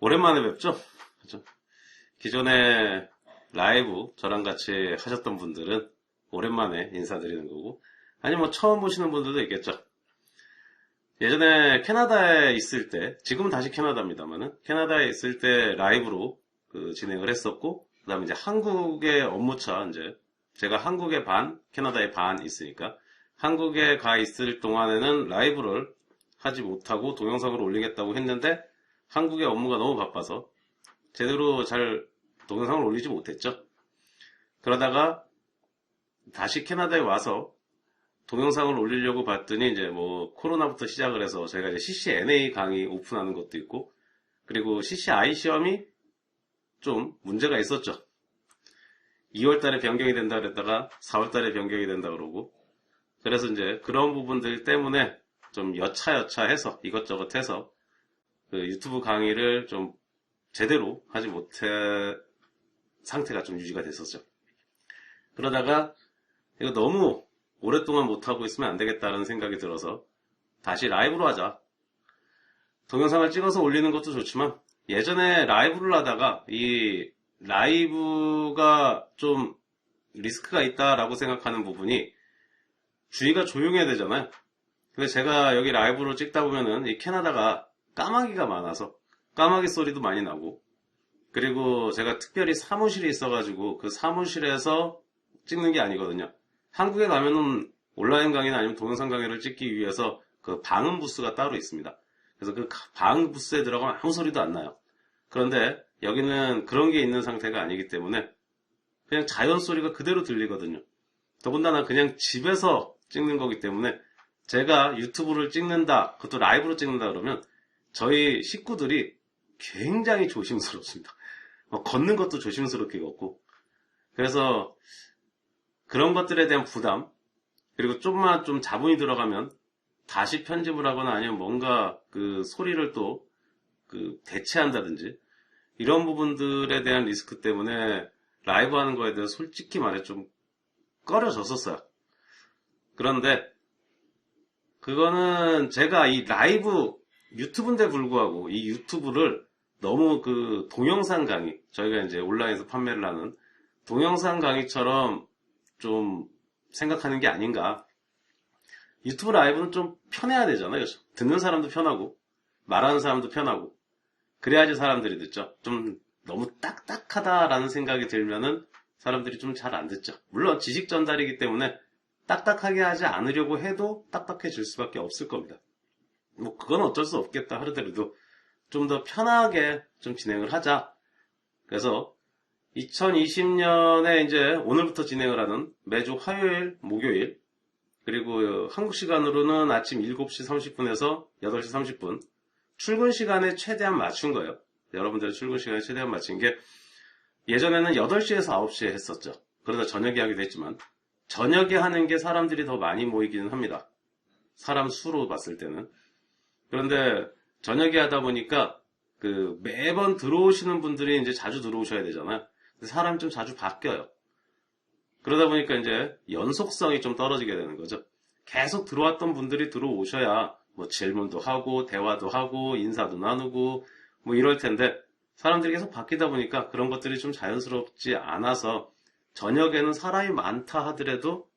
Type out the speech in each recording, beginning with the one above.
오랜만에 뵙죠? 그죠? 기존에 라이브 저랑 같이 하셨던 분들은 오랜만에 인사드리는 거고, 아니 뭐 처음 보시는 분들도 있겠죠. 예전에 캐나다에 있을 때, 지금은 다시 캐나다입니다만은, 캐나다에 있을 때 라이브로 진행을 했었고, 그 다음에 이제 한국의 업무차, 이제 제가 한국에 반, 캐나다에 반 있으니까, 한국에 가 있을 동안에는 라이브를 하지 못하고 동영상으로 올리겠다고 했는데, 한국의 업무가 너무 바빠서 제대로 잘 동영상을 올리지 못했죠. 그러다가 다시 캐나다에 와서 동영상을 올리려고 봤더니 이제 뭐 코로나부터 시작을 해서 저희가 이제 CCNA 강의 오픈하는 것도 있고, 그리고 CCI 시험이 좀 문제가 있었죠. 2월 달에 변경이 된다 그랬다가 4월 달에 변경이 된다 그러고, 그래서 이제 그런 부분들 때문에 좀 여차여차해서 이것저것 해서 유튜브 강의를 좀 제대로 하지 못해 상태가 좀 유지가 됐었죠. 그러다가 이거 너무 오랫동안 못하고 있으면 안 되겠다는 생각이 들어서 다시 라이브로 하자. 동영상을 찍어서 올리는 것도 좋지만 예전에 라이브를 하다가 이 라이브가 좀 리스크가 있다라고 생각하는 부분이 주위가 조용해야 되잖아요. 근데 제가 여기 라이브로 찍다 보면은 이 캐나다가 까마귀가 많아서 까마귀 소리도 많이 나고, 그리고 제가 특별히 사무실이 있어가지고 그 사무실에서 찍는 게 아니거든요. 한국에 가면은 온라인 강의나 아니면 동영상 강의를 찍기 위해서 그 방음 부스가 따로 있습니다. 그래서 그 방음 부스에 들어가면 아무 소리도 안 나요. 그런데 여기는 그런 게 있는 상태가 아니기 때문에 그냥 자연 소리가 그대로 들리거든요. 더군다나 그냥 집에서 찍는 거기 때문에 제가 유튜브를 찍는다, 그것도 라이브로 찍는다 그러면 저희 식구들이 굉장히 조심스럽습니다. 걷는 것도 조심스럽게 걷고, 그래서 그런 것들에 대한 부담, 그리고 좀만 좀 자본이 들어가면 다시 편집을 하거나 아니면 뭔가 그 소리를 또 대체한다든지 이런 부분들에 대한 리스크 때문에 라이브 하는 거에 대해서 솔직히 말해 좀 꺼려졌었어요. 그런데 그거는 제가 이 라이브 유튜브인데 불구하고 이 유튜브를 너무 그 동영상 강의, 저희가 이제 온라인에서 판매를 하는 동영상 강의처럼 좀 생각하는 게 아닌가. 유튜브 라이브는 좀 편해야 되잖아요. 듣는 사람도 편하고 말하는 사람도 편하고 그래야지 사람들이 듣죠. 좀 너무 딱딱하다라는 생각이 들면은 사람들이 좀 잘 안 듣죠. 물론 지식 전달이기 때문에 딱딱하게 하지 않으려고 해도 딱딱해질 수밖에 없을 겁니다. 뭐 그건 어쩔 수 없겠다 하더라도 좀 더 편하게 좀 진행을 하자. 그래서 2020년에 이제 오늘부터 진행을 하는 매주 화요일, 목요일, 그리고 한국 시간으로는 아침 7시 30분에서 8시 30분 출근 시간에 최대한 맞춘 거예요. 여러분들의 출근 시간에 최대한 맞춘 게 예전에는 8시에서 9시에 했었죠. 그러다 저녁에 하기도 했지만 저녁에 하는 게 사람들이 더 많이 모이기는 합니다. 사람 수로 봤을 때는. 그런데 저녁에 하다 보니까 매번 들어오시는 분들이 이제 자주 들어오셔야 되잖아요. 사람이 좀 자주 바뀌어요. 그러다 보니까 이제 연속성이 좀 떨어지게 되는 거죠. 계속 들어왔던 분들이 들어오셔야 뭐 질문도 하고 대화도 하고 인사도 나누고 뭐 이럴 텐데 사람들이 계속 바뀌다 보니까 그런 것들이 좀 자연스럽지 않아서 저녁에는 사람이 많다 하더라도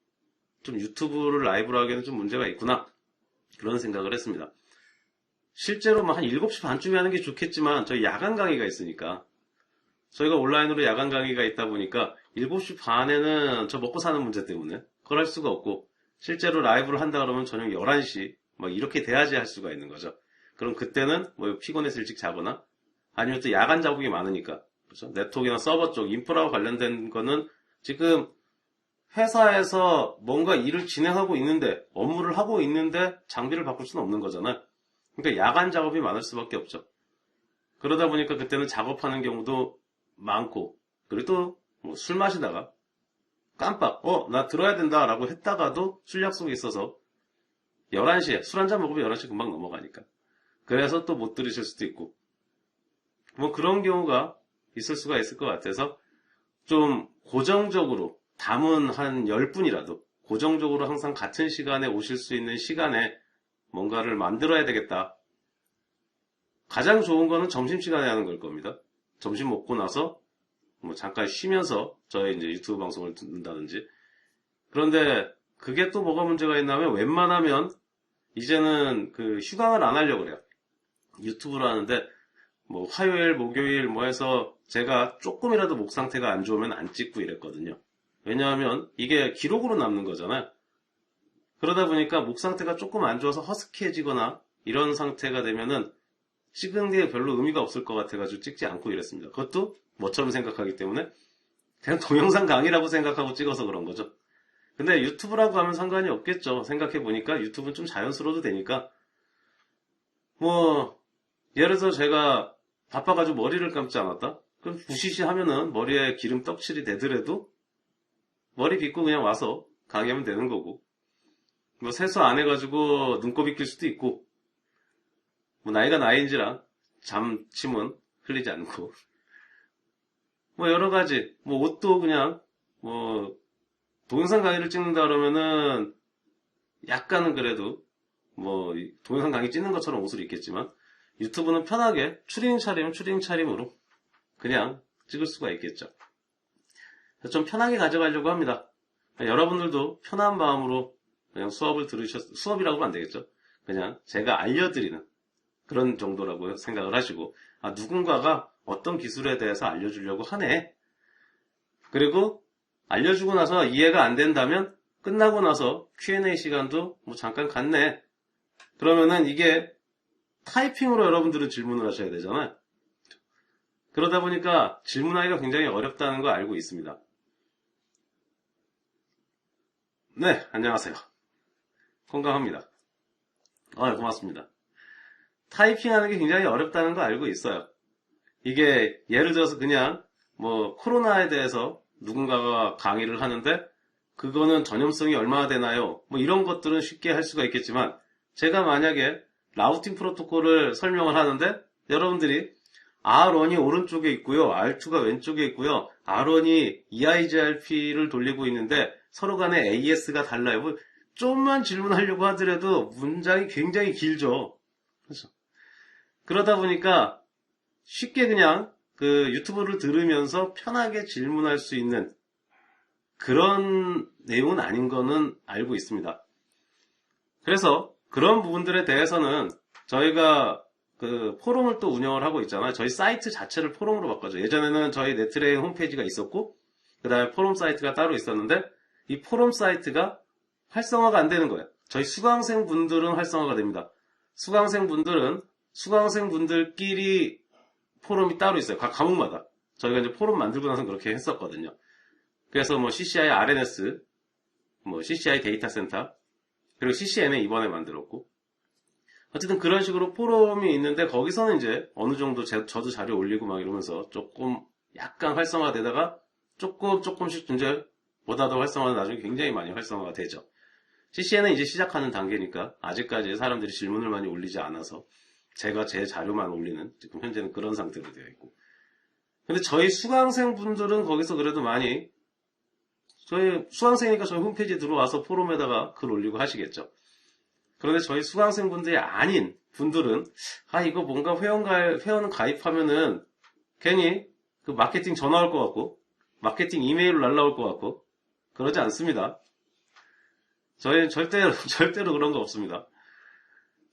좀 유튜브를 라이브로 하기에는 좀 문제가 있구나, 그런 생각을 했습니다. 실제로 뭐 한 7시 반쯤에 하는 게 좋겠지만 저희 야간 강의가 있으니까, 저희가 온라인으로 야간 강의가 있다 보니까 7시 반에는 저 먹고 사는 문제 때문에 그걸 할 수가 없고, 실제로 라이브를 한다 그러면 저녁 11시 막 이렇게 돼야지 할 수가 있는 거죠. 그럼 그때는 뭐 피곤해서 일찍 자거나 아니면 또 야간 작업이 많으니까, 그렇죠? 네트워크나 서버 쪽 인프라와 관련된 거는 지금 회사에서 뭔가 일을 진행하고 있는데, 업무를 하고 있는데 장비를 바꿀 수는 없는 거잖아요. 그러니까 야간 작업이 많을 수밖에 없죠. 그러다 보니까 그때는 작업하는 경우도 많고, 그리고 또 뭐 술 마시다가 깜빡 나 들어야 된다라고 했다가도 술 약속이 있어서 11시에 술 한잔 먹으면 11시 금방 넘어가니까 그래서 또 못 들으실 수도 있고, 뭐 그런 경우가 있을 수가 있을 것 같아서 좀 고정적으로 담은 한 10분이라도 고정적으로 항상 같은 시간에 오실 수 있는 시간에 뭔가를 만들어야 되겠다. 가장 좋은 거는 점심시간에 하는 걸 겁니다. 점심 먹고 나서 뭐 잠깐 쉬면서 저의 이제 유튜브 방송을 듣는다든지. 그런데 그게 또 뭐가 문제가 있냐면 웬만하면 이제는 그 휴강을 안 하려고 그래요. 유튜브를 하는데 뭐 화요일, 목요일 뭐 해서 제가 조금이라도 목 상태가 안 좋으면 안 찍고 이랬거든요. 왜냐하면 이게 기록으로 남는 거잖아요. 그러다 보니까 목 상태가 조금 안 좋아서 허스키해지거나 이런 상태가 되면은 찍은 게 별로 의미가 없을 것 같아가지고 찍지 않고 이랬습니다. 그것도 뭐처럼 생각하기 때문에 그냥 동영상 강의라고 생각하고 찍어서 그런 거죠. 근데 유튜브라고 하면 상관이 없겠죠. 생각해보니까 유튜브는 좀 자연스러워도 되니까 뭐 예를 들어 제가 바빠가지고 머리를 감지 않았다? 그럼 부시시 하면은 머리에 기름 떡칠이 되더라도 머리 빗고 그냥 와서 강의하면 되는 거고 뭐 세수 안 해가지고 눈곱이 낄 수도 있고 뭐 나이가 나이인지라 잠침은 흘리지 않고 뭐 여러 가지 뭐 옷도 그냥 뭐 동영상 강의를 찍는다 그러면은 약간은 그래도 뭐 동영상 강의 찍는 것처럼 옷을 입겠지만 유튜브는 편하게 추리닝 차림은 추리닝 차림으로 그냥 찍을 수가 있겠죠. 좀 편하게 가져가려고 합니다. 여러분들도 편한 마음으로 그냥 수업이라고 하면 안 되겠죠. 그냥 제가 알려드리는 그런 정도라고 생각을 하시고, 아, 누군가가 어떤 기술에 대해서 알려주려고 하네. 그리고 알려주고 나서 이해가 안 된다면 끝나고 나서 Q&A 시간도 뭐 잠깐 갖네. 그러면은 이게 타이핑으로 여러분들은 질문을 하셔야 되잖아요. 그러다 보니까 질문하기가 굉장히 어렵다는 거 알고 있습니다. 네, 안녕하세요. 건강합니다. 고맙습니다. 타이핑하는 게 굉장히 어렵다는 거 알고 있어요. 이게 예를 들어서 그냥 뭐 코로나에 대해서 누군가가 강의를 하는데 그거는 전염성이 얼마나 되나요? 뭐 이런 것들은 쉽게 할 수가 있겠지만 제가 만약에 라우팅 프로토콜을 설명을 하는데 여러분들이 R1이 오른쪽에 있고요. R2가 왼쪽에 있고요. R1이 EIGRP를 돌리고 있는데 서로 간에 AS가 달라요. 뭐 좀만 질문하려고 하더라도 문장이 굉장히 길죠. 그렇죠. 그러다 보니까 쉽게 그냥 그 유튜브를 들으면서 편하게 질문할 수 있는 그런 내용은 아닌 거는 알고 있습니다. 그래서 그런 부분들에 대해서는 저희가 그 포럼을 또 운영을 하고 있잖아요. 저희 사이트 자체를 포럼으로 바꿔줘. 예전에는 저희 네트레인 홈페이지가 있었고 그 다음에 포럼 사이트가 따로 있었는데 이 포럼 사이트가 활성화가 안 되는 거예요. 저희 수강생 분들은 활성화가 됩니다. 수강생분들끼리 포럼이 따로 있어요. 각 과목마다. 저희가 이제 포럼 만들고 나서 그렇게 했었거든요. 그래서 뭐 CCI RNS, 뭐 CCI 데이터 센터, 그리고 CCN에 이번에 만들었고. 어쨌든 그런 식으로 포럼이 있는데 거기서는 이제 어느 정도 저도 자료 올리고 막 이러면서 조금 약간 활성화가 되다가 조금씩 이제 보다 더 활성화가 나중에 굉장히 많이 활성화가 되죠. CCN은 이제 시작하는 단계니까 아직까지 사람들이 질문을 많이 올리지 않아서 제가 제 자료만 올리는 지금 현재는 그런 상태로 되어 있고. 근데 저희 수강생분들은 거기서 그래도 많이 저희 수강생이니까 저희 홈페이지에 들어와서 포럼에다가 글 올리고 하시겠죠. 그런데 저희 수강생분들이 아닌 분들은 이거 뭔가 회원 가입하면은 괜히 그 마케팅 전화 올 것 같고 마케팅 이메일로 날라올 것 같고 그러지 않습니다. 저희는 절대로 그런 거 없습니다.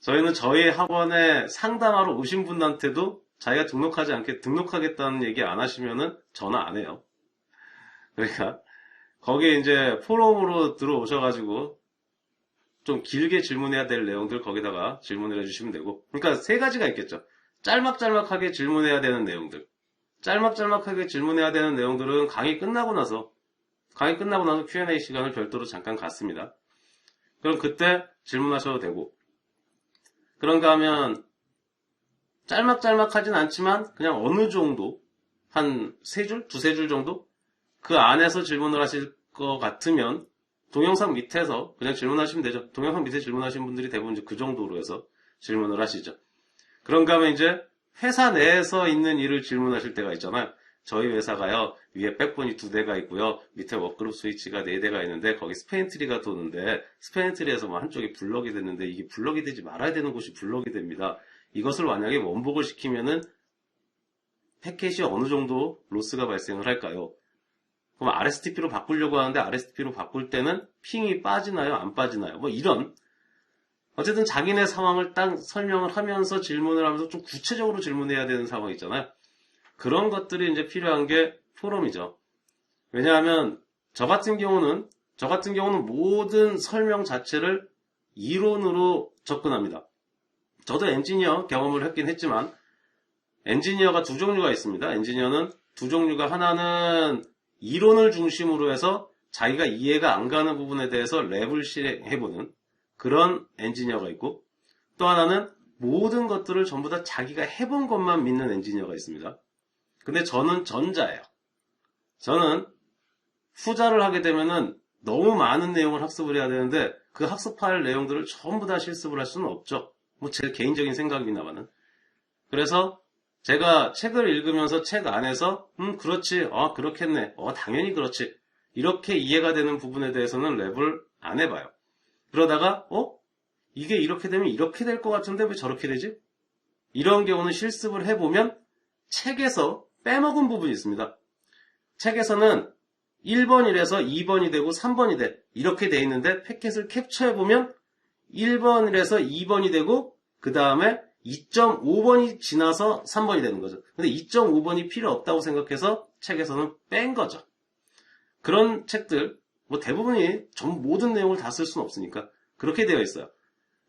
저희는 저희 학원에 상담하러 오신 분한테도 자기가 등록하겠다는 얘기 안 하시면은 전화 안 해요. 그러니까 거기에 이제 포럼으로 들어오셔가지고 좀 길게 질문해야 될 내용들 거기다가 질문을 해주시면 되고. 그러니까 세 가지가 있겠죠. 짤막짤막하게 질문해야 되는 내용들. 짤막짤막하게 질문해야 되는 내용들은 강의 끝나고 나서 Q&A 시간을 별도로 잠깐 갖습니다. 그럼 그때 질문하셔도 되고. 그런가 하면 짤막짤막하진 않지만 그냥 어느 정도 한 세 줄, 두세 줄 정도 그 안에서 질문을 하실 것 같으면 동영상 밑에서 그냥 질문하시면 되죠. 동영상 밑에 질문하시는 분들이 대부분 이제 그 정도로 해서 질문을 하시죠. 그런가 하면 이제 회사 내에서 있는 일을 질문하실 때가 있잖아요. 저희 회사가요, 위에 백본이 2대가 있고요, 밑에 워크그룹 스위치가 4대가 있는데, 거기 스페인트리가 도는데, 스페인트리에서 뭐 한쪽이 블럭이 됐는데, 이게 블럭이 되지 말아야 되는 곳이 블럭이 됩니다. 이것을 만약에 원복을 시키면은 패킷이 어느 정도 로스가 발생을 할까요? 그럼 RSTP로 바꾸려고 하는데 RSTP로 바꿀 때는 핑이 빠지나요? 안 빠지나요? 뭐 이런 어쨌든 자기네 상황을 딱 설명을 하면서 질문을 하면서 좀 구체적으로 질문해야 되는 상황 있잖아요. 그런 것들이 이제 필요한 게 포럼이죠. 왜냐하면 저 같은 경우는 모든 설명 자체를 이론으로 접근합니다. 저도 엔지니어 경험을 했긴 했지만 엔지니어가 두 종류가 있습니다. 엔지니어는 두 종류가 하나는 이론을 중심으로 해서 자기가 이해가 안 가는 부분에 대해서 랩을 실행해보는 그런 엔지니어가 있고 또 하나는 모든 것들을 전부 다 자기가 해본 것만 믿는 엔지니어가 있습니다. 근데 저는 전자예요. 저는 후자를 하게 되면은 너무 많은 내용을 학습을 해야 되는데 그 학습할 내용들을 전부 다 실습을 할 수는 없죠. 뭐 제 개인적인 생각입니다만은. 그래서 제가 책을 읽으면서 책 안에서 그렇지, 그렇겠네, 당연히 그렇지 이렇게 이해가 되는 부분에 대해서는 랩을 안 해봐요. 그러다가 이게 이렇게 되면 이렇게 될 것 같은데 왜 저렇게 되지? 이런 경우는 실습을 해보면 책에서 빼먹은 부분이 있습니다. 책에서는 1번이라서 2번이 되고 3번이 돼. 이렇게 돼 있는데 패킷을 캡처해보면 1번이라서 2번이 되고 그 다음에 2.5번이 지나서 3번이 되는 거죠. 근데 2.5번이 필요 없다고 생각해서 책에서는 뺀 거죠. 그런 책들 뭐 대부분이 모든 내용을 다 쓸 수는 없으니까 그렇게 되어 있어요.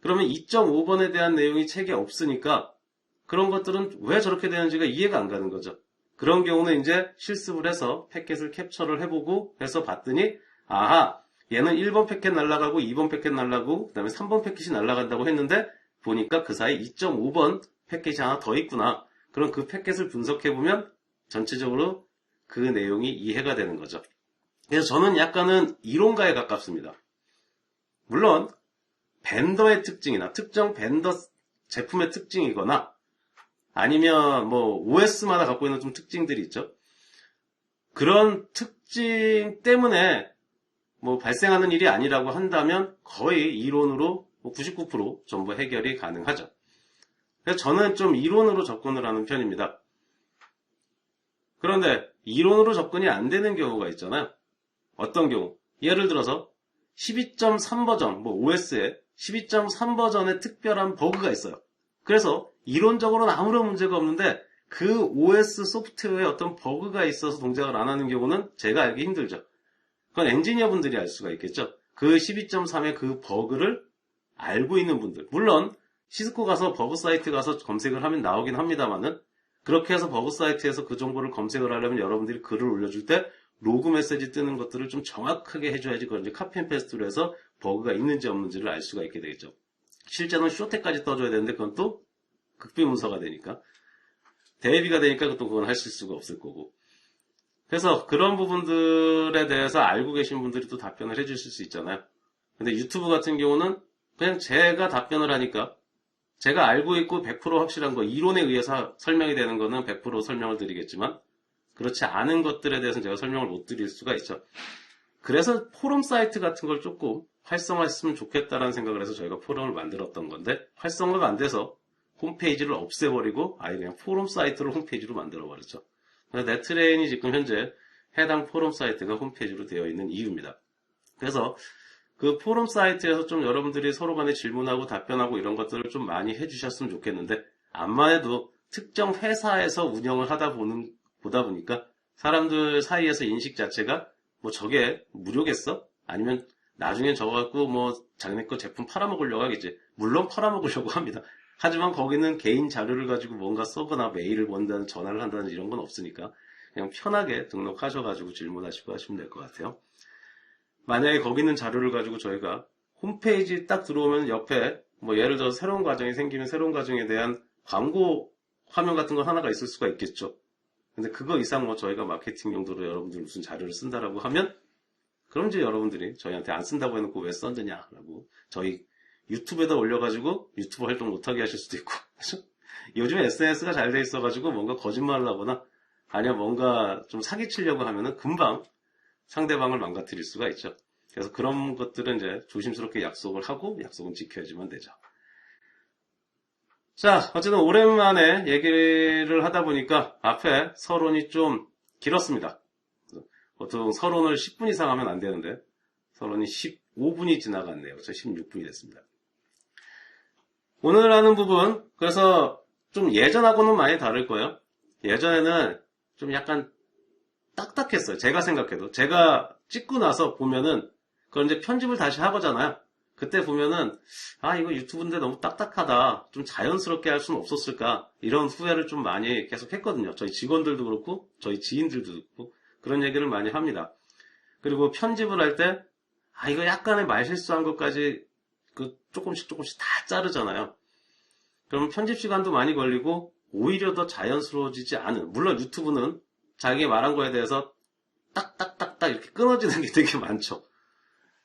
그러면 2.5번에 대한 내용이 책에 없으니까 그런 것들은 왜 저렇게 되는지가 이해가 안 가는 거죠. 그런 경우는 이제 실습을 해서 패킷을 캡처를 해보고 해서 봤더니 아하 얘는 1번 패킷 날아가고 2번 패킷 날아가고 그 다음에 3번 패킷이 날아간다고 했는데 보니까 그 사이 2.5번 패킷이 하나 더 있구나. 그럼 그 패킷을 분석해보면 전체적으로 그 내용이 이해가 되는 거죠. 그래서 저는 약간은 이론가에 가깝습니다. 물론 벤더의 특징이나 특정 벤더 제품의 특징이거나 아니면 뭐 OS마다 갖고 있는 좀 특징들이 있죠. 그런 특징 때문에 뭐 발생하는 일이 아니라고 한다면 거의 이론으로 99% 전부 해결이 가능하죠. 그래서 저는 좀 이론으로 접근을 하는 편입니다. 그런데 이론으로 접근이 안 되는 경우가 있잖아요. 어떤 경우? 예를 들어서 12.3 버전, 뭐 OS에 12.3 버전에 특별한 버그가 있어요. 그래서 이론적으로는 아무런 문제가 없는데 그 OS 소프트웨어에 어떤 버그가 있어서 동작을 안 하는 경우는 제가 알기 힘들죠. 그건 엔지니어 분들이 알 수가 있겠죠. 그 12.3의 그 버그를 알고 있는 분들. 물론 시스코 가서 버그 사이트 가서 검색을 하면 나오긴 합니다만은 그렇게 해서 버그 사이트에서 그 정보를 검색을 하려면 여러분들이 글을 올려줄 때 로그 메시지 뜨는 것들을 좀 정확하게 해줘야지 그걸 이제 카피 앤 페스트로 해서 버그가 있는지 없는지를 알 수가 있게 되겠죠. 실제로는 쇼테까지 떠줘야 되는데 그건 또 극비 문서가 되니까 대비가 되니까 또 그건 하실 수가 없을 거고. 그래서 그런 부분들에 대해서 알고 계신 분들이 또 답변을 해주실 수 있잖아요. 근데 유튜브 같은 경우는 그냥 제가 답변을 하니까 제가 알고 있고 100% 확실한 거, 이론에 의해서 설명이 되는 거는 100% 설명을 드리겠지만 그렇지 않은 것들에 대해서는 제가 설명을 못 드릴 수가 있죠. 그래서 포럼 사이트 같은 걸 조금 활성화했으면 좋겠다라는 생각을 해서 저희가 포럼을 만들었던 건데 활성화가 안 돼서 홈페이지를 없애버리고 아예 그냥 포럼 사이트를 홈페이지로 만들어버렸죠. 네트레인이 지금 현재 해당 포럼 사이트가 홈페이지로 되어 있는 이유입니다. 그래서 그 포럼 사이트에서 좀 여러분들이 서로 간에 질문하고 답변하고 이런 것들을 좀 많이 해주셨으면 좋겠는데 암만 해도 특정 회사에서 운영을 보다 보니까 사람들 사이에서 인식 자체가 뭐 저게 무료겠어? 아니면 나중엔 저거 갖고 뭐 자기네 거 제품 팔아먹으려고 하겠지. 물론 팔아먹으려고 합니다. 하지만 거기는 개인 자료를 가지고 뭔가 써거나 메일을 본다는 전화를 한다는 이런 건 없으니까 그냥 편하게 등록하셔가지고 질문하시고 하시면 될 것 같아요. 만약에 거기 있는 자료를 가지고 저희가 홈페이지 딱 들어오면 옆에 뭐 예를 들어서 새로운 과정이 생기면 새로운 과정에 대한 광고 화면 같은 거 하나가 있을 수가 있겠죠. 근데 그거 이상 뭐 저희가 마케팅 용도로 여러분들 무슨 자료를 쓴다라고 하면 그럼 이제 여러분들이 저희한테 안 쓴다고 해놓고 왜 썼느냐라고 저희 유튜브에다 올려가지고 유튜브 활동 못하게 하실 수도 있고 요즘 SNS가 잘 돼 있어가지고 뭔가 거짓말을 하거나 아니면 뭔가 좀 사기치려고 하면은 금방 상대방을 망가뜨릴 수가 있죠. 그래서 그런 것들은 이제 조심스럽게 약속을 하고 약속은 지켜야지만 되죠. 자, 어쨌든 오랜만에 얘기를 하다 보니까 앞에 서론이 좀 길었습니다. 보통 서론을 10분 이상 하면 안 되는데 서론이 15분이 지나갔네요. 그래서 16분이 됐습니다. 오늘 하는 부분, 그래서 좀 예전하고는 많이 다를 거예요. 예전에는 좀 약간 딱딱했어요. 제가 생각해도. 제가 찍고 나서 보면은, 그걸 이제 편집을 다시 하거잖아요. 그때 보면은, 아, 이거 유튜브인데 너무 딱딱하다. 좀 자연스럽게 할 수는 없었을까. 이런 후회를 좀 많이 계속 했거든요. 저희 직원들도 그렇고, 저희 지인들도 그렇고, 그런 얘기를 많이 합니다. 그리고 편집을 할 때, 아, 이거 약간의 말실수한 것까지 조금씩 다 자르잖아요. 그럼 편집 시간도 많이 걸리고 오히려 더 자연스러워지지 않은, 물론 유튜브는 자기 말한 거에 대해서 딱딱딱딱 이렇게 끊어지는 게 되게 많죠.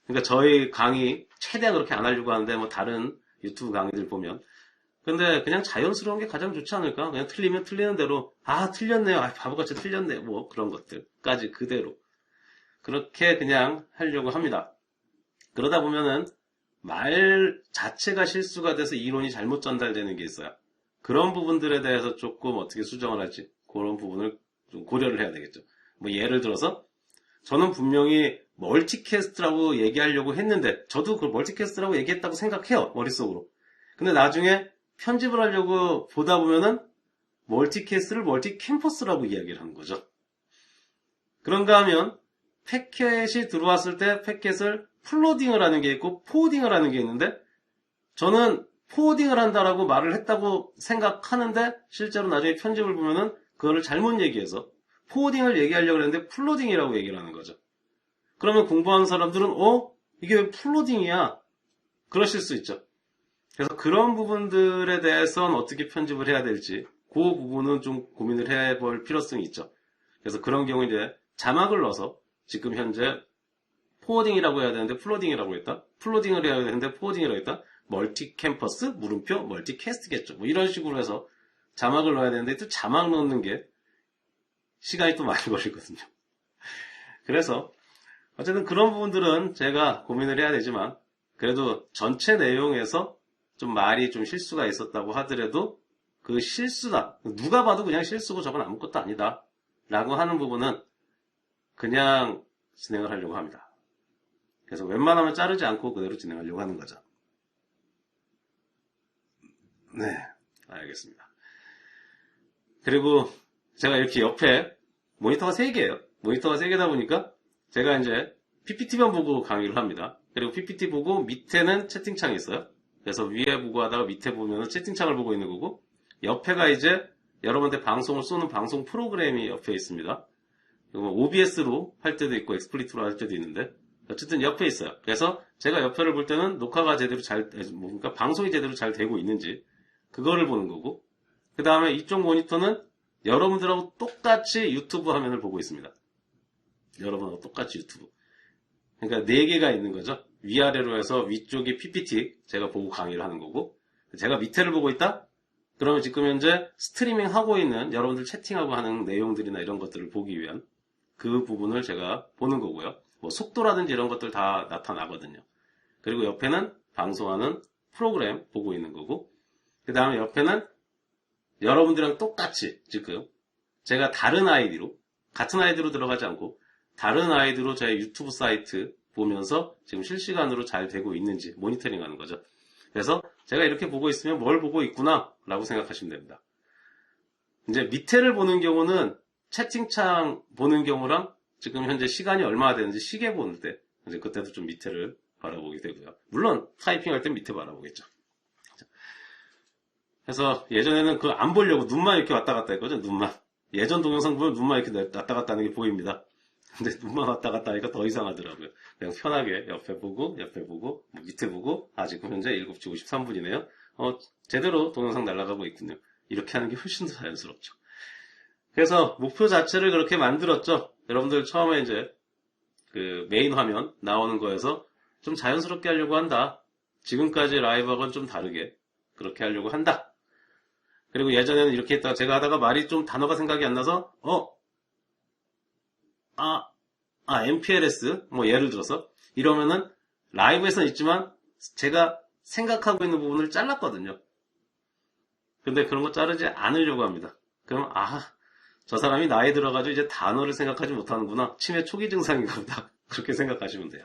그러니까 저희 강의 최대한 그렇게 안 하려고 하는데 뭐 다른 유튜브 강의들 보면, 근데 그냥 자연스러운 게 가장 좋지 않을까? 그냥 틀리면 틀리는 대로, 아 틀렸네요, 아 바보같이 틀렸네, 뭐 그런 것들까지 그대로 그렇게 그냥 하려고 합니다. 그러다 보면은 말 자체가 실수가 돼서 이론이 잘못 전달되는 게 있어요. 그런 부분들에 대해서 조금 어떻게 수정을 할지, 그런 부분을 좀 고려를 해야 되겠죠. 뭐 예를 들어서 저는 분명히 멀티캐스트라고 얘기하려고 했는데, 저도 그걸 멀티캐스트라고 얘기했다고 생각해요, 머릿속으로. 근데 나중에 편집을 하려고 보다 보면은 멀티캐스트를 멀티캠퍼스라고 이야기를 하는 거죠. 그런가 하면 패켓이 들어왔을 때 패켓을 플로딩을 하는 게 있고 포워딩을 하는 게 있는데, 저는 포워딩을 한다라고 말을 했다고 생각하는데 실제로 나중에 편집을 보면은 그거를 잘못 얘기해서 포워딩을 얘기하려고 했는데 플로딩이라고 얘기를 하는 거죠. 그러면 공부하는 사람들은 이게 왜 플로딩이야? 그러실 수 있죠. 그래서 그런 부분들에 대해서는 어떻게 편집을 해야 될지, 그 부분은 좀 고민을 해볼 필요성이 있죠. 그래서 그런 경우 이제 자막을 넣어서, 지금 현재 포워딩이라고 해야 되는데 플로딩이라고 했다, 플로딩을 해야 되는데 포워딩이라고 했다, 멀티 캠퍼스 물음표 멀티 캐스트겠죠. 뭐 이런 식으로 해서 자막을 넣어야 되는데 또 자막 넣는 게 시간이 또 많이 걸리거든요. 그래서 어쨌든 그런 부분들은 제가 고민을 해야 되지만, 그래도 전체 내용에서 좀 말이 좀 실수가 있었다고 하더라도 그 실수다, 누가 봐도 그냥 실수고 저건 아무것도 아니다 라고 하는 부분은 그냥 진행을 하려고 합니다. 그래서 웬만하면 자르지 않고 그대로 진행하려고 하는 거죠. 네, 알겠습니다. 그리고 제가 이렇게 옆에 모니터가 3개예요. 모니터가 3개다 보니까 제가 이제 PPT만 보고 강의를 합니다. 그리고 PPT 보고 밑에는 채팅창이 있어요. 그래서 위에 보고 하다가 밑에 보면 채팅창을 보고 있는 거고, 옆에가 이제 여러분한테 방송을 쏘는 방송 프로그램이 옆에 있습니다. OBS로 할 때도 있고 엑스플리트로 할 때도 있는데, 어쨌든 옆에 있어요. 그래서 제가 옆에를 볼 때는 녹화가 제대로 그러니까 방송이 제대로 잘 되고 있는지 그거를 보는 거고, 그 다음에 이쪽 모니터는 여러분들하고 똑같이 유튜브 화면을 보고 있습니다. 여러분하고 똑같이 유튜브. 그러니까 4개가 있는 거죠. 위아래로 해서 위쪽이 PPT, 제가 보고 강의를 하는 거고, 제가 밑에를 보고 있다? 그러면 지금 현재 스트리밍 하고 있는 여러분들 채팅하고 하는 내용들이나 이런 것들을 보기 위한 그 부분을 제가 보는 거고요. 뭐 속도라든지 이런 것들 다 나타나거든요. 그리고 옆에는 방송하는 프로그램 보고 있는 거고, 그 다음에 옆에는 여러분들이랑 똑같이 지금 제가 다른 아이디로, 같은 아이디로 들어가지 않고 다른 아이디로 제 유튜브 사이트 보면서 지금 실시간으로 잘 되고 있는지 모니터링 하는 거죠. 그래서 제가 이렇게 보고 있으면 뭘 보고 있구나 라고 생각하시면 됩니다. 이제 밑에를 보는 경우는 채팅창 보는 경우랑 지금 현재 시간이 얼마나 되는지 시계 보는 때 이제 그때도 좀 밑에를 바라보게 되고요. 물론 타이핑할 땐 밑에 바라보겠죠. 그래서 예전에는 그거 안 보려고 눈만 이렇게 왔다 갔다 했거든요. 눈만. 예전 동영상 보면 눈만 이렇게 왔다 갔다 하는 게 보입니다. 근데 눈만 왔다 갔다 하니까 더 이상하더라고요. 그냥 편하게 옆에 보고 뭐 밑에 보고, 지금 현재 7시 53분이네요. 제대로 동영상 날아가고 있군요. 이렇게 하는 게 훨씬 더 자연스럽죠. 그래서 목표 자체를 그렇게 만들었죠. 여러분들 처음에 이제 그 메인 화면 나오는 거에서 좀 자연스럽게 하려고 한다. 지금까지 라이브하고는 좀 다르게 그렇게 하려고 한다. 그리고 예전에는 이렇게 했다가 제가 하다가 말이 좀 단어가 생각이 안 나서 MPLS 뭐 예를 들어서 이러면은 라이브에서는 있지만 제가 생각하고 있는 부분을 잘랐거든요. 근데 그런 거 자르지 않으려고 합니다. 그럼, 저 사람이 나이 들어가지고 이제 단어를 생각하지 못하는구나. 치매 초기 증상인가 보다. 그렇게 생각하시면 돼요.